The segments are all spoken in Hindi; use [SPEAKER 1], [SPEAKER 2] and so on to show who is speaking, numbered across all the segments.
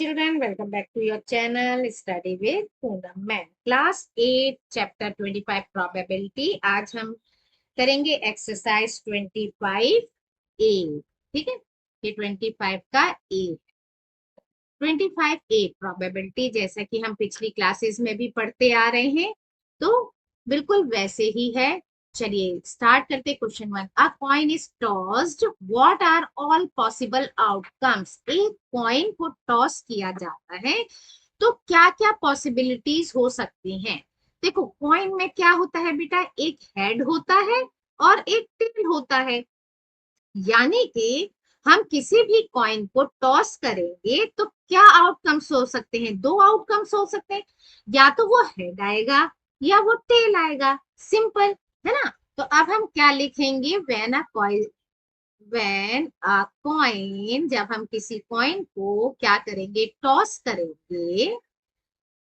[SPEAKER 1] Children, welcome back to your channel Study with Poonam Ma'am. Class 8 Chapter 25 Probability. आज हम करेंगे एक्सरसाइज 25A. ठीक है, ये 25 का A, 25A प्रोबेबिलिटी जैसा कि हम पिछली क्लासेस में भी पढ़ते आ रहे हैं, तो बिल्कुल वैसे ही है। चलिए स्टार्ट करते question 1। A coin is tossed, what are all possible outcomes. एक कॉइन को टॉस किया जाता है तो क्या क्या पॉसिबिलिटीज हो सकती हैं। देखो कॉइन में क्या होता है बेटा, एक हेड होता है और एक टेल होता है। यानी कि हम किसी भी कॉइन को टॉस करेंगे तो क्या आउटकम्स हो सकते हैं, दो आउटकम्स हो सकते हैं, या तो वो हेड आएगा या वो टेल आएगा। सिंपल है ना। तो अब हम क्या लिखेंगे, व्हेन जब हम किसी कॉइन को क्या करेंगे, टॉस करेंगे,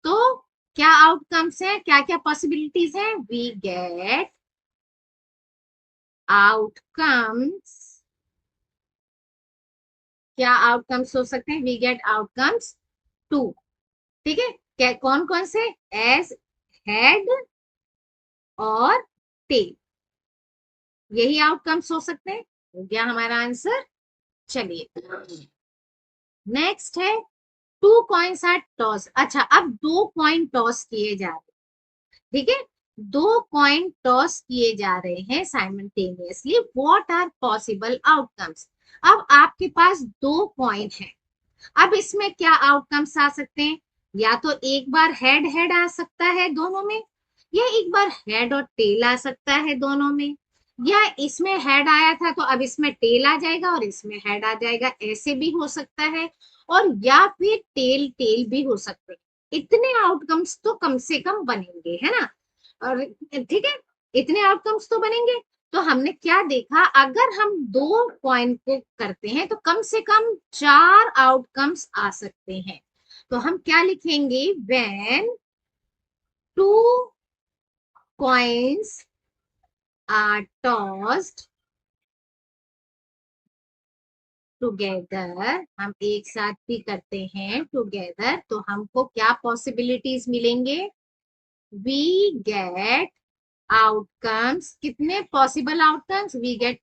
[SPEAKER 1] तो क्या आउटकम्स है, क्या क्या पॉसिबिलिटीज है। वी गेट आउटकम्स, क्या आउटकम्स हो सकते हैं, वी गेट आउटकम्स टू। ठीक है, क्या कौन कौन से, एज हेड और टेल, यही आउटकम्स हो सकते हैं। हो गया हमारा आंसर। चलिए नेक्स्ट है, टू कॉइन्स आर टॉस। अच्छा, अब दो कॉइन टॉस किए जा रहे हैं। ठीक है, दो कॉइन टॉस किए जा रहे हैं simultaneously, what are possible outcomes. अब आपके पास दो कॉइन है, अब इसमें क्या आउटकम्स आ सकते हैं, या तो एक बार हेड हेड आ सकता है दोनों में, या एक बार हेड और टेल आ सकता है दोनों में, या इसमें हेड आया था तो अब इसमें टेल आ जाएगा और इसमें हेड आ जाएगा, ऐसे भी हो सकता है। और या फिर टेल टेल भी हो सकते हैं। इतने आउटकम्स तो कम से कम बनेंगे, है ना। और ठीक है, इतने आउटकम्स तो बनेंगे। तो हमने क्या देखा, अगर हम दो कॉइन को करते हैं तो कम से कम चार आउटकम्स आ सकते हैं। तो हम क्या लिखेंगे, when two coins are tossed together, हम एक साथ भी करते हैं टुगेदर, तो हमको क्या पॉसिबिलिटीज मिलेंगे, वी गेट आउटकम्स। कितने possible outcomes, we get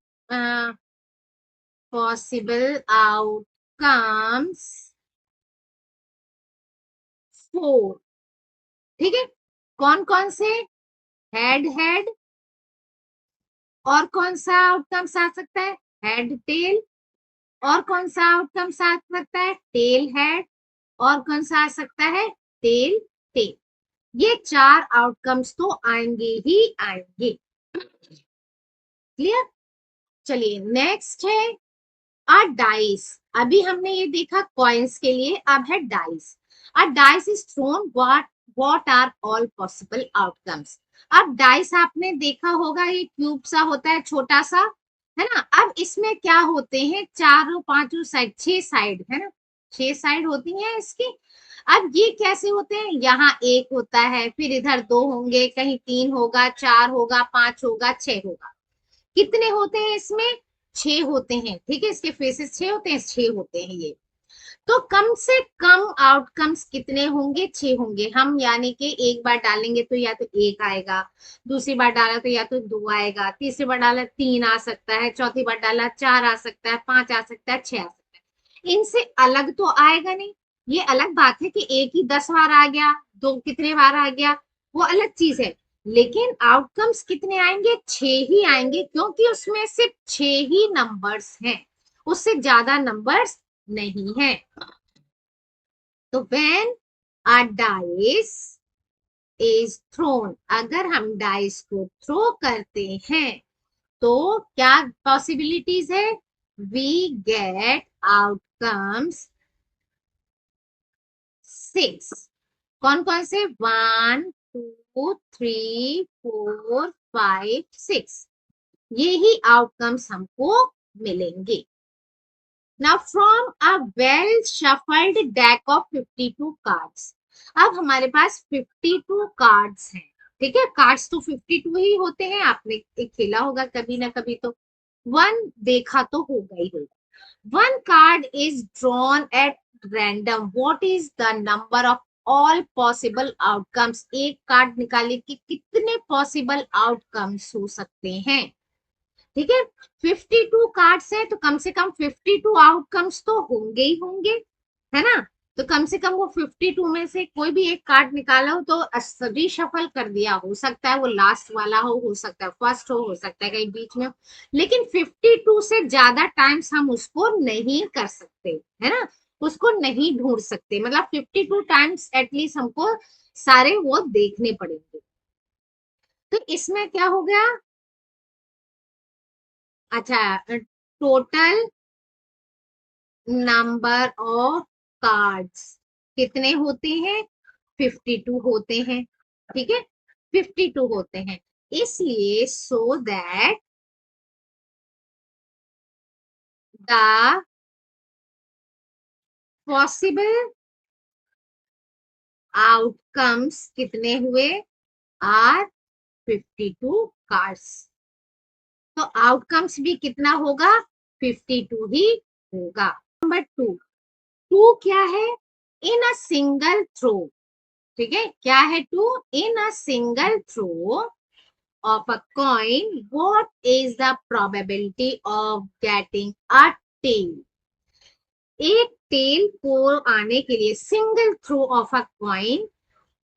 [SPEAKER 1] possible outcomes 4। ठीक है, कौन कौन से, हेड हेड, और कौन सा आउटकम्स आ सकता है, हेड टेल, और कौन सा आउटकम्स आ सकता है, टेल हेड, और कौन सा आ सकता है, टेल टेल। ये चार आउटकम्स तो आएंगे ही आएंगे। क्लियर। चलिए नेक्स्ट है अ डाइस। अभी हमने ये देखा कॉइन्स के लिए, अब है dice. A dice is thrown, what are all possible outcomes. अब डाइस आपने देखा होगा, ये क्यूब सा होता है, छोटा सा, है ना। अब इसमें क्या होते हैं, चारों पांचों साइड, छह साइड है ना, छह साइड होती हैं इसकी। अब ये कैसे होते हैं, यहाँ एक होता है, फिर इधर दो होंगे, कहीं तीन होगा, चार होगा, पांच होगा, छह होगा। कितने होते हैं इसमें, छह होते हैं। ठीक है, इसके फेसेस छह होते हैं, छह होते हैं ये। तो कम से कम आउटकम्स कितने होंगे, छह होंगे। हम यानी कि एक बार डालेंगे तो या तो एक आएगा, दूसरी बार डाला तो या तो दो आएगा, तीसरी बार डाला तीन आ सकता है, चौथी बार डाला चार आ सकता है, पांच आ सकता है, छह आ सकता है। इनसे अलग तो आएगा नहीं। ये अलग बात है कि एक ही 10 बार आ गया, दो कितने बार आ गया, वो अलग चीज है। लेकिन आउटकम्स कितने आएंगे, छह ही आएंगे, क्योंकि उसमें सिर्फ छह ही नंबर्स हैं, उससे ज्यादा नंबर्स नहीं है। तो when a dice is throne, अगर हम डाइस को थ्रो करते हैं तो क्या पॉसिबिलिटीज है, वी गेट आउटकम्स 6। कौन कौन से, 1 2 3 4 5 6, ये ही आउटकम्स हमको मिलेंगे। Now from a well shuffled deck of 52 cards, अब हमारे पास 52 कार्ड्स हैं। ठीक है, कार्ड्स तो 52 ही होते हैं, आपने एक खेला होगा कभी ना कभी तो, वन देखा तो होगा ही होगा। One card is drawn at random, what is the number of all possible outcomes, एक कार्ड निकालिए कि कितने पॉसिबल आउटकम्स हो सकते हैं। ठीक है, 52 कार्ड्स है तो कम से कम 52 आउटकम्स तो होंगे ही होंगे, है ना। तो कम से कम वो 52 में से कोई भी एक कार्ड निकाला हो तो रिशफल कर दिया, हो सकता है वो लास्ट वाला हो सकता है फर्स्ट हो सकता है कहीं बीच में हो, लेकिन 52 से ज्यादा टाइम्स हम उसको नहीं कर सकते, है ना। उसको नहीं ढूंढ सकते, मतलब 52 टाइम्स एटलीस्ट हमको सारे वो देखने पड़ेंगे। तो इसमें क्या हो गया, अच्छा, टोटल नंबर ऑफ कार्ड्स कितने होते हैं, 52 होते हैं। ठीक है, 52 होते हैं, इसलिए so that the possible outcomes कितने हुए, आर 52 कार्ड्स। तो आउटकम्स भी कितना होगा, 52 ही होगा। नंबर टू, टू क्या है, इन अ सिंगल थ्रो। ठीक है, क्या है two, in a single throw of a coin, what is the probability of getting a tail? एक टेल को आने के लिए single throw of a coin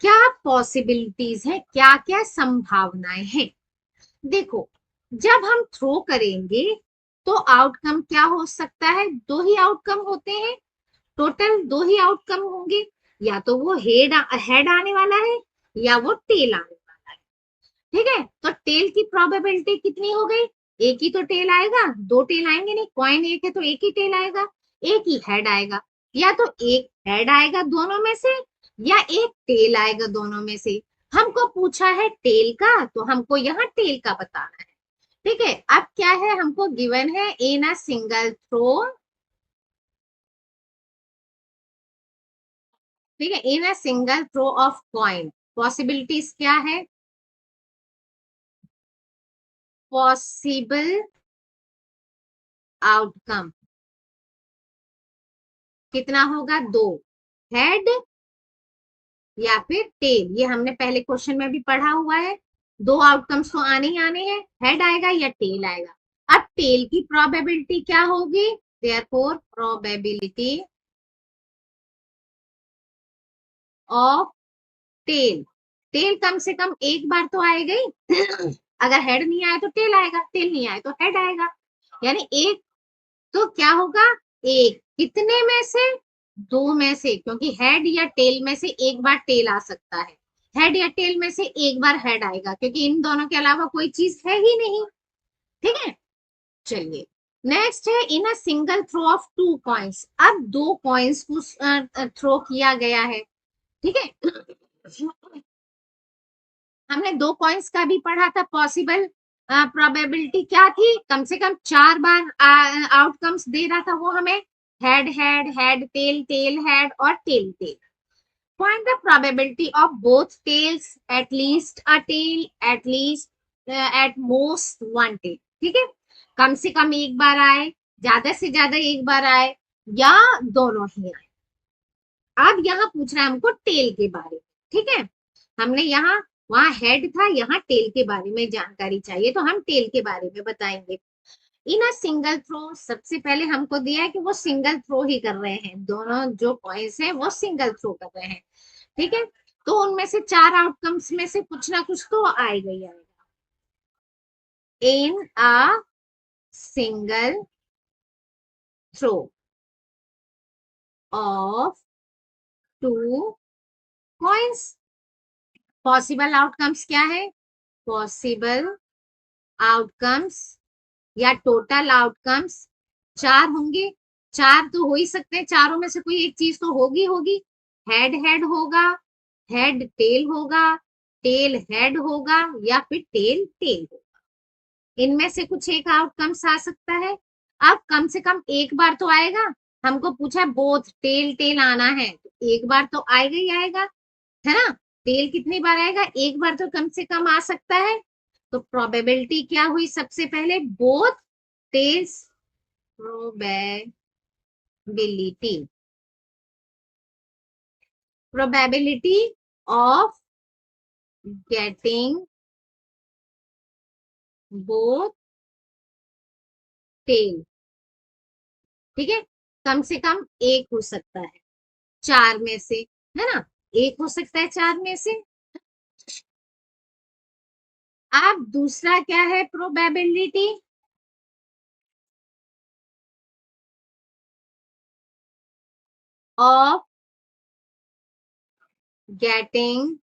[SPEAKER 1] क्या पॉसिबिलिटीज है, क्या क्या संभावनाएं हैं। देखो, जब हम थ्रो करेंगे तो आउटकम क्या हो सकता है, दो ही आउटकम होते हैं, टोटल दो ही आउटकम होंगे, या तो वो हेड आने वाला है या वो टेल आने वाला है। ठीक है, तो टेल की प्रोबेबिलिटी कितनी हो गई, एक ही तो टेल आएगा, दो टेल आएंगे नहीं, कॉइन एक है तो एक ही टेल आएगा, एक ही हेड आएगा, या तो एक हेड आएगा दोनों में से या एक टेल आएगा दोनों में से। हमको पूछा है टेल का तो हमको यहाँ टेल का बताना है। ठीक है, अब क्या है, हमको गिवन है इन अ सिंगल थ्रो। ठीक है, in a single throw of coin possibilities क्या है, पॉसिबल आउटकम कितना होगा, दो, हेड या फिर टेल, ये हमने पहले क्वेश्चन में भी पढ़ा हुआ है। दो आउटकम्स तो आने ही आने हैं, हेड आएगा या टेल आएगा। अब टेल की प्रोबेबिलिटी क्या होगी, therefore probability of tail, tail कम से कम एक बार तो आएगा ही अगर हेड नहीं आया तो टेल आएगा, टेल नहीं आया तो हेड आएगा, यानी एक, तो क्या होगा, एक कितने में से, दो में से, क्योंकि हेड या टेल में से एक बार टेल आ सकता है, हेड या टेल में से एक बार हेड आएगा, क्योंकि इन दोनों के अलावा कोई चीज है ही नहीं। ठीक है, चलिए, नेक्स्ट है in a single throw of two coins, अब दो कॉइन्स को थ्रो किया गया है। ठीक है, हमने दो कॉइन्स का भी पढ़ा था, पॉसिबल प्रोबेबिलिटी क्या थी, कम से कम चार बार आउटकम्स दे रहा था वो हमें, head head head tail tail head और tail tail. Find the probability of both tails, at least a tail, at least at most one tail. ठीक है, कम से कम एक बार आए, ज्यादा से ज्यादा एक बार आए, या दोनों ही आए। अब यहाँ पूछ रहा है हमको टेल के बारे में। ठीक है, हमने यहाँ, वहां हेड था, यहाँ टेल के बारे में जानकारी चाहिए, तो हम टेल के बारे में बताएंगे। इन अ सिंगल थ्रो, सबसे पहले हमको दिया है कि वो सिंगल थ्रो ही कर रहे हैं, दोनों जो कॉइन्स हैं वो सिंगल थ्रो कर रहे हैं। ठीक है, तो उनमें से चार आउटकम्स में से कुछ ना कुछ तो आएगा ही आएगा। In a single throw of two coins, possible outcomes क्या है, पॉसिबल आउटकम्स या टोटल आउटकम्स चार होंगे, चार तो हो ही सकते हैं, चारों में से कोई एक चीज तो होगी होगी, हेड हेड होगा, हेड टेल होगा, टेल हेड होगा, या फिर टेल टेल होगा, इनमें से कुछ एक आउटकम्स आ सकता है। अब कम से कम एक बार तो आएगा, हमको पूछा बोथ टेल टेल आना है तो एक बार तो आएगा ही आएगा, है ना। टेल कितनी बार आएगा, एक बार तो कम से कम आ सकता है। तो प्रोबेबिलिटी क्या हुई, सबसे पहले both tails, probability probability of getting both tail, ठीक है, कम से कम एक हो सकता है चार में से, है ना, एक हो सकता है चार में से। अब दूसरा क्या है probability of getting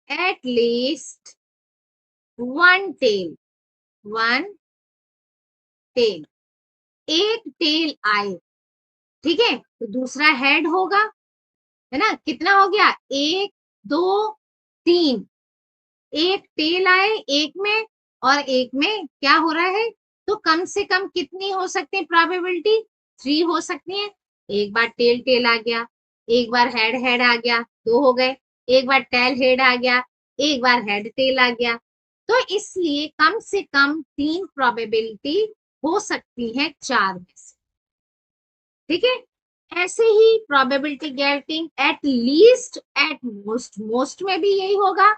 [SPEAKER 1] at least one tail, one tail, एक टेल आए, ठीक है, तो दूसरा हेड होगा, है ना, कितना हो गया, एक, दो, तीन, एक टेल आए एक में और एक में क्या हो रहा है, तो कम से कम कितनी हो सकती है प्रोबेबिलिटी, थ्री हो सकती है। एक बार टेल टेल आ गया, एक बार हेड हेड आ गया, दो हो गए, एक बार टेल हेड आ गया, एक बार हेड टेल आ गया, तो इसलिए कम से कम तीन प्रोबेबिलिटी हो सकती है चार में से, ठीक है। ऐसे ही probability getting at least, at most, most में भी यही होगा।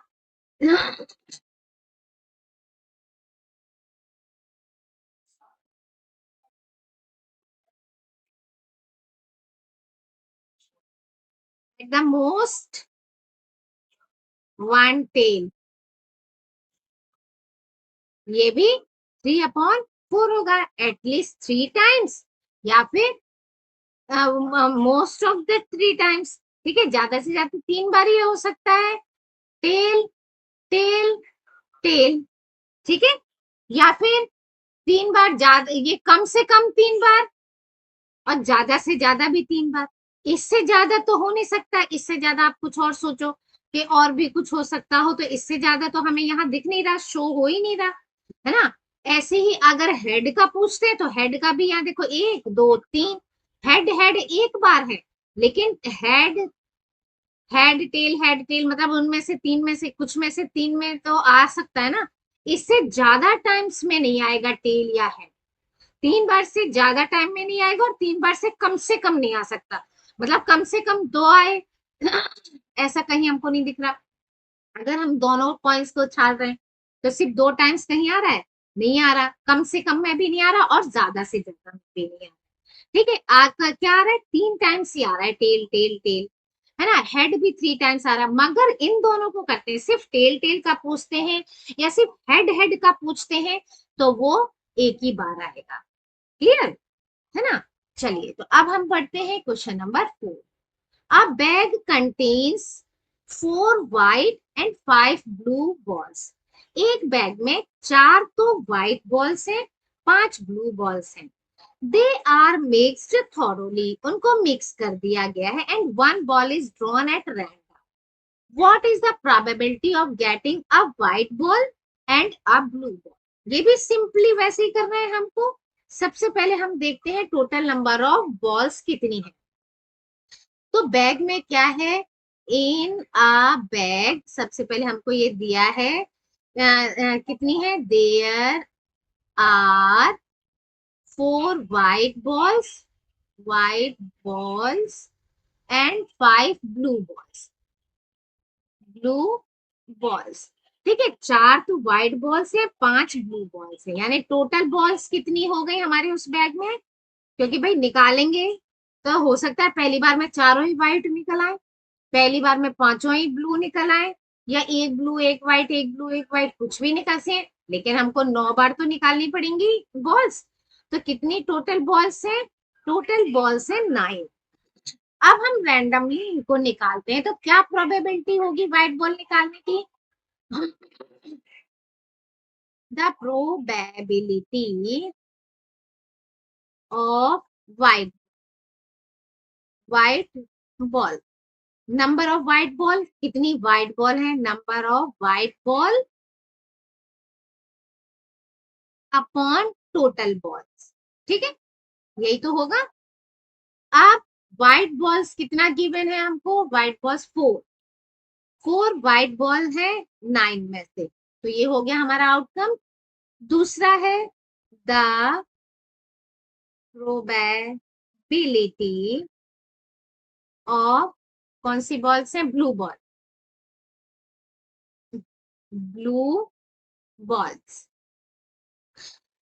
[SPEAKER 1] At the most one tail, ये भी थ्री अपॉन फोर होगा, एटलीस्ट थ्री टाइम्स, या फिर most of the three times, ठीक है, ज्यादा से ज्यादा तीन बार ये हो सकता है, टेल टेल टेल, ठीक है, या फिर तीन बार ज्यादा, ये कम से कम तीन बार और ज्यादा से ज्यादा भी तीन बार, इससे ज्यादा तो हो नहीं सकता, इससे ज्यादा आप कुछ और सोचो कि और भी कुछ हो सकता हो, तो इससे ज्यादा तो हमें यहाँ दिख नहीं रहा, शो हो ही नहीं रहा, है ना। ऐसे ही अगर हेड का पूछते हैं तो हेड का भी यहाँ देखो, एक, दो, तीन, हेड हेड एक बार है, लेकिन हेड हेड टेल मतलब उनमें से तीन में से कुछ में से तीन में तो आ सकता है ना, इससे ज्यादा टाइम्स में नहीं आएगा टेल या हेड, तीन बार से ज्यादा टाइम में नहीं आएगा और तीन बार से कम नहीं आ सकता, मतलब कम से कम दो आए, ऐसा कहीं हमको नहीं दिख रहा। अगर हम दोनों पॉइंट्स को छाड़ रहे हैं तो सिर्फ दो टाइम्स कहीं आ रहा है, नहीं आ रहा, कम से कम में भी नहीं आ रहा और ज्यादा से ज्यादा में भी नहीं आ रहा, ठीक है, आपका क्या आ रहा है, तीन टाइम्स ही आ रहा है, टेल टेल टेल, है ना, हेड भी थ्री टाइम्स आ रहा है, मगर इन दोनों को करते हैं, सिर्फ टेल टेल का पूछते हैं या सिर्फ हेड हेड का पूछते हैं, तो वो एक ही बार आएगा, क्लियर, है ना। चलिए तो अब हम पढ़ते हैं question number 4। A bag contains 4 white and 5 blue balls, एक बैग में चार तो व्हाइट बॉल्स हैं, पांच ब्लू बॉल्स हैं, दे आर मिक्स्ड थॉरोली, उनको मिक्स कर दिया गया है, and one ball is drawn at random, what is the probability of getting a white ball and a blue ball, ये भी सिंपली वैसे ही करना है हमको। सबसे पहले हम देखते हैं टोटल नंबर ऑफ बॉल्स कितनी है, तो बैग में क्या है, इन अ बैग, सबसे पहले हमको ये दिया है, कितनी है, there are 4 white balls, white balls and 5 blue balls, blue balls, ठीक है, चार तो व्हाइट बॉल्स है, पांच ब्लू बॉल्स है, यानी टोटल बॉल्स कितनी हो गई हमारे उस बैग में, क्योंकि भाई निकालेंगे तो हो सकता है पहली बार में चारों ही व्हाइट निकल आए, पहली बार में पांचों ही ब्लू निकल आए, या एक ब्लू एक व्हाइट एक ब्लू एक व्हाइट कुछ भी निकल से, लेकिन हमको 9 बार तो निकालनी पड़ेंगी बॉल्स, तो कितनी टोटल बॉल्स है, टोटल बॉल्स है 9। अब हम रैंडमली इनको निकालते हैं तो क्या प्रोबेबिलिटी होगी व्हाइट बॉल निकालने की, the probability of white white ball, number of white ball, कितनी व्हाइट बॉल है, number of white ball upon total balls, ठीक है, यही तो होगा। अब व्हाइट बॉल्स कितना गिवन है हमको, white balls four, four white ball है 9 में से, तो ये हो गया हमारा आउटकम। दूसरा है द प्रोबेबिलिटी ऑफ, कौन सी बॉल्स हैं, blue ball, blue balls,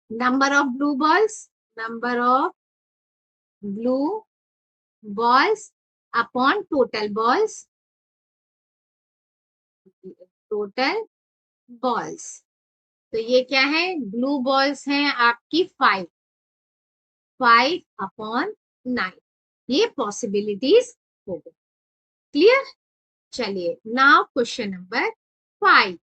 [SPEAKER 1] number of blue balls, number of blue balls upon total balls, total balls. तो ये क्या है, ब्लू बॉल्स हैं आपकी 5, 5 अपॉन 9. ये पॉसिबिलिटीज हो गई. क्लियर. चलिए नाउ क्वेश्चन नंबर 5.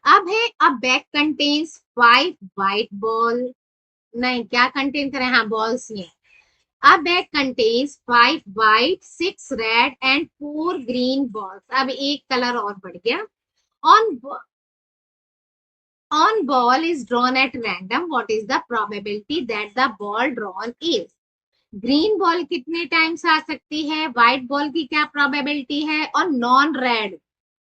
[SPEAKER 1] अब है, अ बैग कंटेन्स 5 व्हाइट बॉल, नहीं क्या कंटेन करें, हाँ बॉल्स ही है. A bag contains 5 white, 6 red and 4 green balls. अब एक कलर और बढ़ गया. On ball is drawn at random. What is the probability that the ball drawn is? Green ball कितने टाइम्स आ सकती है, व्हाइट बॉल की क्या प्रोबेबिलिटी है, और नॉन रेड.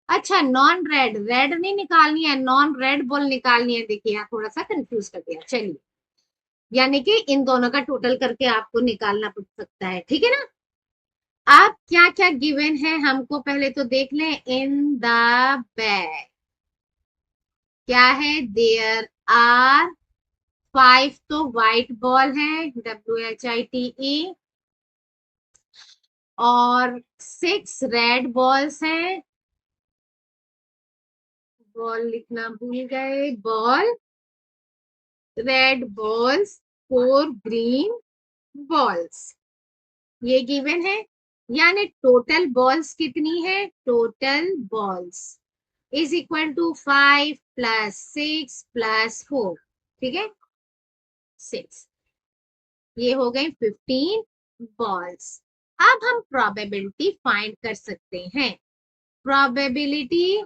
[SPEAKER 1] अच्छा नॉन रेड, रेड नहीं निकालनी है, नॉन रेड बॉल निकालनी है. देखिए यहाँ थोड़ा सा कंफ्यूज कर दिया. चलिए, यानी कि इन दोनों का टोटल करके आपको निकालना पड़ सकता है. ठीक है ना. अब क्या क्या गिवन है हमको पहले तो देख लें. इन द बैग क्या है, देयर आर 5 तो व्हाइट बॉल है, WHITE, और 6 रेड बॉल्स हैं, बॉल लिखना भूल गए, ball, red balls, 4 green balls, ये गिवन है. यानी टोटल बॉल्स कितनी है, total balls is equal to 5 plus 6 plus 4. ठीक है, 6, ये हो गए 15 बॉल्स. अब हम प्रोबेबिलिटी फाइंड कर सकते हैं. प्रोबेबिलिटी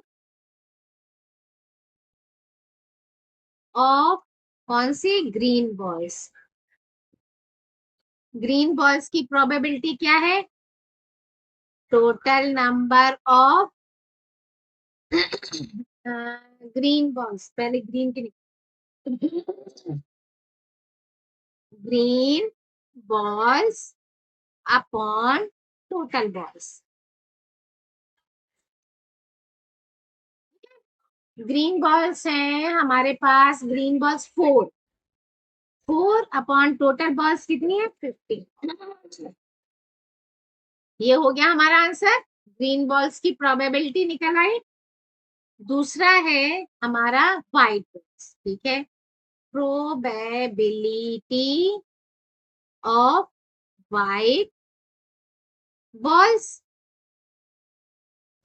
[SPEAKER 1] ऑफ कौन सी, ग्रीन बॉल्स. ग्रीन बॉल्स की प्रोबेबिलिटी क्या है, total number of green balls, पहले ग्रीन की, green balls upon total balls. Green balls हैं हमारे पास, green balls 4, 4 upon total balls कितनी है, 50. ये हो गया हमारा आंसर. ग्रीन बॉल्स की प्रोबेबिलिटी निकल आई. दूसरा है हमारा व्हाइट बॉल्स. ठीक है, प्रोबेबिलिटी ऑफ व्हाइट बॉल्स,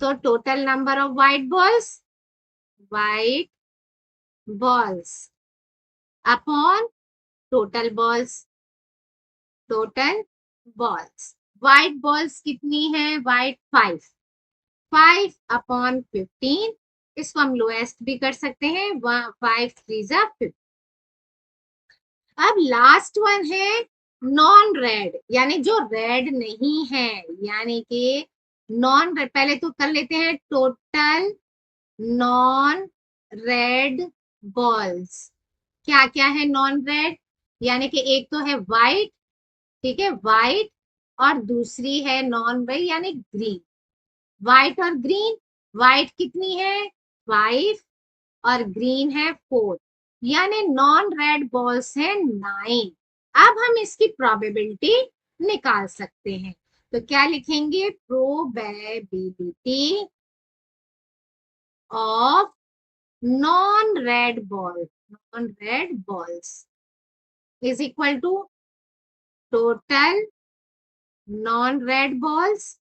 [SPEAKER 1] तो total number of white balls upon total balls, total balls. White balls कितनी है, व्हाइट 5, 5 अपॉन 15, इसको हम लोएस्ट भी कर सकते हैं, 5 3 जा 50. अब लास्ट वन है नॉन रेड, यानी जो रेड नहीं है, यानी कि नॉन रेड. पहले तो कर लेते हैं टोटल नॉन रेड बॉल्स. क्या क्या है नॉन रेड, यानी कि एक तो है व्हाइट, ठीक है, व्हाइट, और दूसरी है नॉन रेड यानी ग्रीन. व्हाइट और ग्रीन, व्हाइट कितनी है 5 और ग्रीन है 4, यानी नॉन रेड बॉल्स है 9. अब हम इसकी प्रोबेबिलिटी निकाल सकते हैं. तो क्या लिखेंगे, probability of non red balls is equal to total non red balls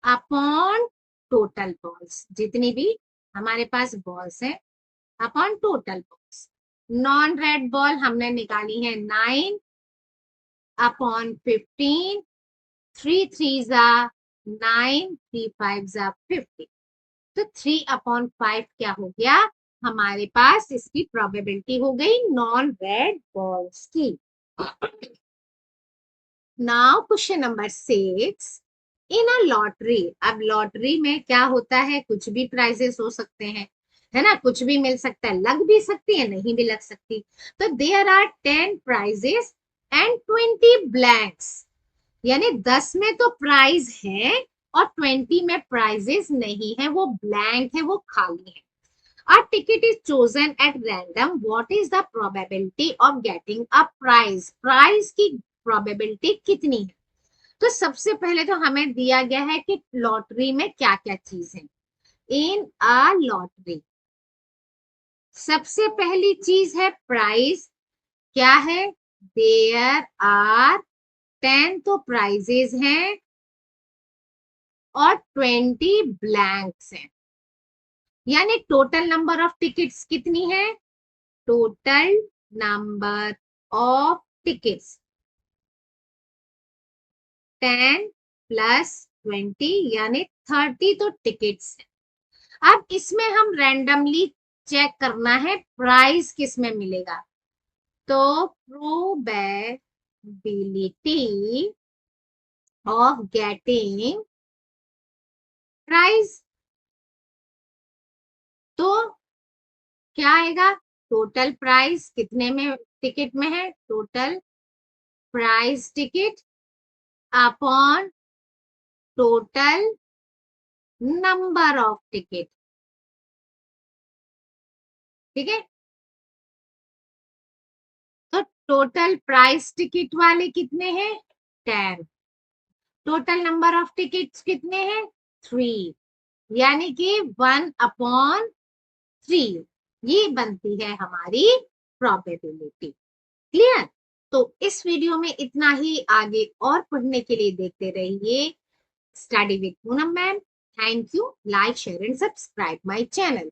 [SPEAKER 1] upon total balls, जितनी भी हमारे पास बॉल्स हैं, upon total balls. Non red ball हमने निकाली है 9 अपॉन 15, 3 3 जा 9, 3 5 जा 50. तो 3 अपॉन 5 क्या हो गया हमारे पास, इसकी प्रोबेबिलिटी हो गई नॉन रेड बॉल्स की. Now question number 6. In a lottery, अब लॉटरी में क्या होता है, कुछ भी प्राइजेस हो सकते हैं, है ना, कुछ भी मिल सकता है, लग भी सकती है, नहीं भी लग सकती. तो there are 10 prizes and 20 blanks, यानी 10 में तो प्राइज है और 20 में प्राइजेस नहीं है, वो ब्लैंक है, वो खाली है। A ticket is chosen at random. What is the probability of getting a prize? Prize की probability कितनी है? तो सबसे पहले तो हमें दिया गया है कि लॉटरी में क्या क्या चीज है। इन अ लॉटरी सबसे पहली चीज है प्राइज। क्या है? देयर आर 10 तो प्राइजेस हैं और 20 ब्लैंक्स हैं, यानी टोटल नंबर ऑफ टिकट्स कितनी है? Total number of tickets 10 plus 20 यानी 30 तो टिकट्स है। अब इसमें हम रैंडमली चेक करना है प्राइस किस में मिलेगा। तो प्रोबेबिलिटी ऑफ गेटिंग प्राइस, तो क्या आएगा? टोटल प्राइस कितने में टिकट में है? Total price ticket upon total number of ticket. ठीक है, तो टोटल प्राइस टिकट वाले कितने हैं? 10। टोटल नंबर ऑफ टिकट्स कितने हैं? 3, यानी कि 1/3 ये बनती है हमारी प्रोबेबिलिटी। क्लियर? तो इस वीडियो में इतना ही, आगे और पढ़ने के लिए देखते रहिए study with Poonam ma'am. Thank you. Like share and subscribe my channel.